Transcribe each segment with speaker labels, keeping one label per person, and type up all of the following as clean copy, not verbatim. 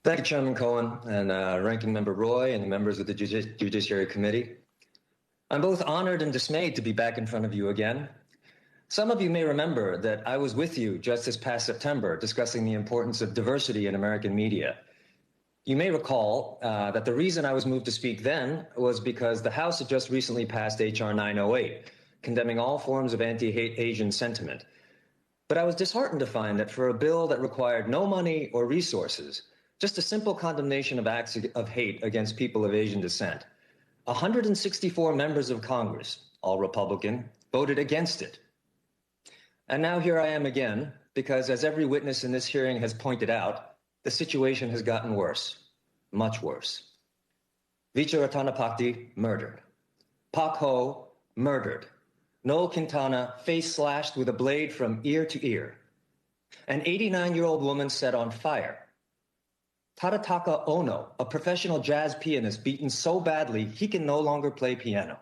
Speaker 1: Thank you, Chairman Cohen and Ranking Member Roy and the members of the Judiciary Committee. I'm both honored and dismayed to be back in front of you again. Some of you may remember that I was with you just this past September discussing the importance of diversity in American media. You may recall that the reason I was moved to speak then was because the House had just recently passed H.R. 908, condemning all forms of anti-hate Asian sentiment. But I was disheartened to find that for a bill that required no money or resources, just a simple condemnation of acts of hate against people of Asian descent, 164 members of Congress, all Republican, voted against it. And now here I am again, because as every witness in this hearing has pointed out, the situation has gotten worse, much worse. Vicha Ratanapakdee, murdered. Pak Ho, murdered. Noel Quintana, face slashed with a blade from ear to ear. An 89-year-old woman set on fire. Tadataka Ono, a professional jazz pianist, beaten so badly he can no longer play piano.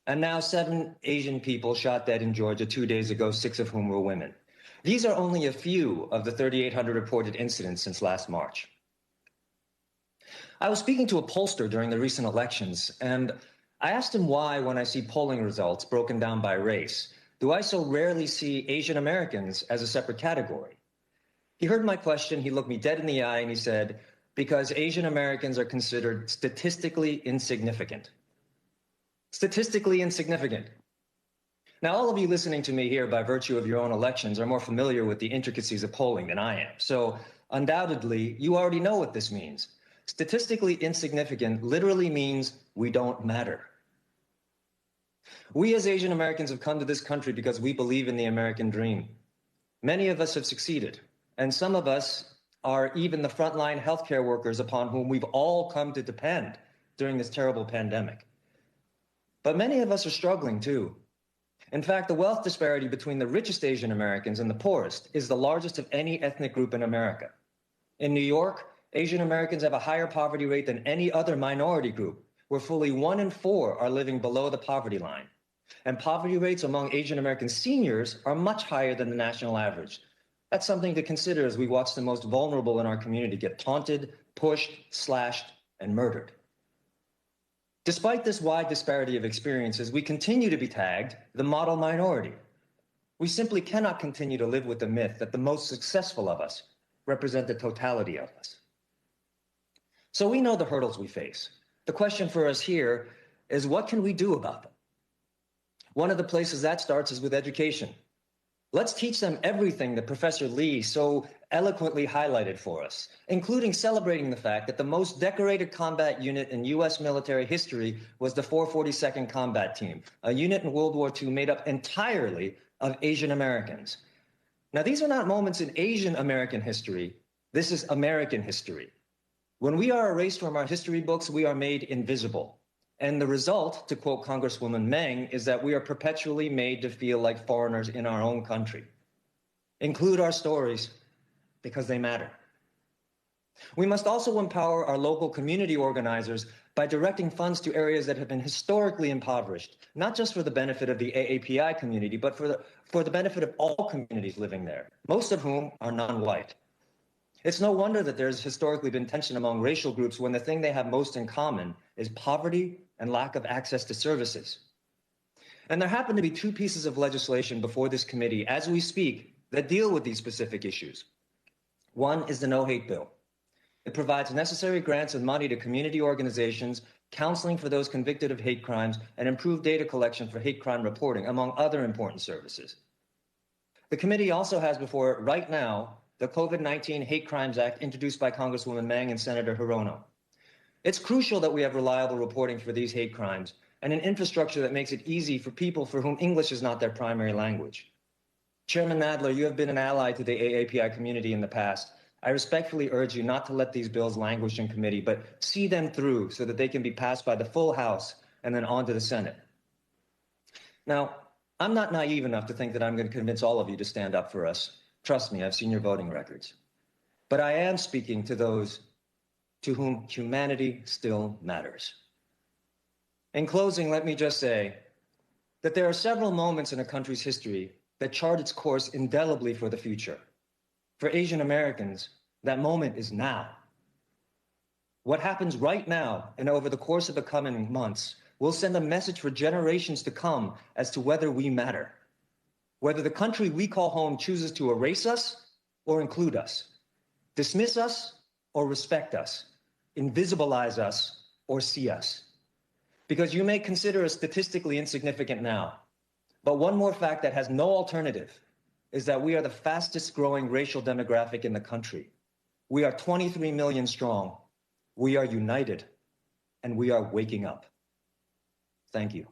Speaker 1: And now 7 Asian people shot dead in Georgia 2 days ago, 6 of whom were women. These are only a few of the 3,800 reported incidents since last March. I was speaking to a pollster during the recent elections, and I asked him why, when I see polling results broken down by race, do I so rarely see Asian Americans as a separate category? He heard my question, he looked me dead in the eye, and he said, because Asian Americans are considered statistically insignificant. Statistically insignificant. Now, all of you listening to me here by virtue of your own elections are more familiar with the intricacies of polling than I am. So undoubtedly, you already know what this means. Statistically insignificant literally means we don't matter. We as Asian Americans have come to this country because we believe in the American dream. Many of us have succeeded, and some of us are even the frontline healthcare workers upon whom we've all come to depend during this terrible pandemic. But many of us are struggling too. In fact, the wealth disparity between the richest Asian Americans and the poorest is the largest of any ethnic group in America. In New York, Asian Americans have a higher poverty rate than any other minority group, where fully 1 in 4 are living below the poverty line. And poverty rates among Asian American seniors are much higher than the national average. That's something to consider as we watch the most vulnerable in our community get taunted, pushed, slashed, and murdered. Despite this wide disparity of experiences, we continue to be tagged the model minority. We simply cannot continue to live with the myth that the most successful of us represent the totality of us. So we know the hurdles we face. The question for us here is, what can we do about them? One of the places that starts is with education. Let's teach them everything that Professor Lee so eloquently highlighted for us, including celebrating the fact that the most decorated combat unit in U.S. military history was the 442nd Combat Team, a unit in World War II made up entirely of Asian Americans. Now, these are not moments in Asian American history. This is American history. When we are erased from our history books, we are made invisible. And the result, to quote Congresswoman Meng, is that we are perpetually made to feel like foreigners in our own country. Include our stories because they matter. We must also empower our local community organizers by directing funds to areas that have been historically impoverished, not just for the benefit of the AAPI community, but for the benefit of all communities living there, most of whom are non-white. It's no wonder that there's historically been tension among racial groups when the thing they have most in common is poverty and lack of access to services. And there happen to be 2 pieces of legislation before this committee as we speak that deal with these specific issues. One is the No Hate Bill. It provides necessary grants and money to community organizations, counseling for those convicted of hate crimes, and improved data collection for hate crime reporting, among other important services. The committee also has before it right now the COVID-19 Hate Crimes Act introduced by Congresswoman Meng and Senator Hirono. It's crucial that we have reliable reporting for these hate crimes and an infrastructure that makes it easy for people for whom English is not their primary language. Chairman Nadler, you have been an ally to the AAPI community in the past. I respectfully urge you not to let these bills languish in committee, but see them through so that they can be passed by the full House and then on to the Senate. Now, I'm not naive enough to think that I'm going to convince all of you to stand up for us. Trust me, I've seen your voting records. But I am speaking to those to whom humanity still matters. In closing, let me just say that there are several moments in a country's history that chart its course indelibly for the future. For Asian Americans, that moment is now. What happens right now and over the course of the coming months will send a message for generations to come as to whether we matter, whether the country we call home chooses to erase us or include us, dismiss us or respect us, invisibilize us or see us. Because you may consider us statistically insignificant now, but one more fact that has no alternative is that we are the fastest growing racial demographic in the country. We are 23 million strong. We are united, and we are waking up. Thank you.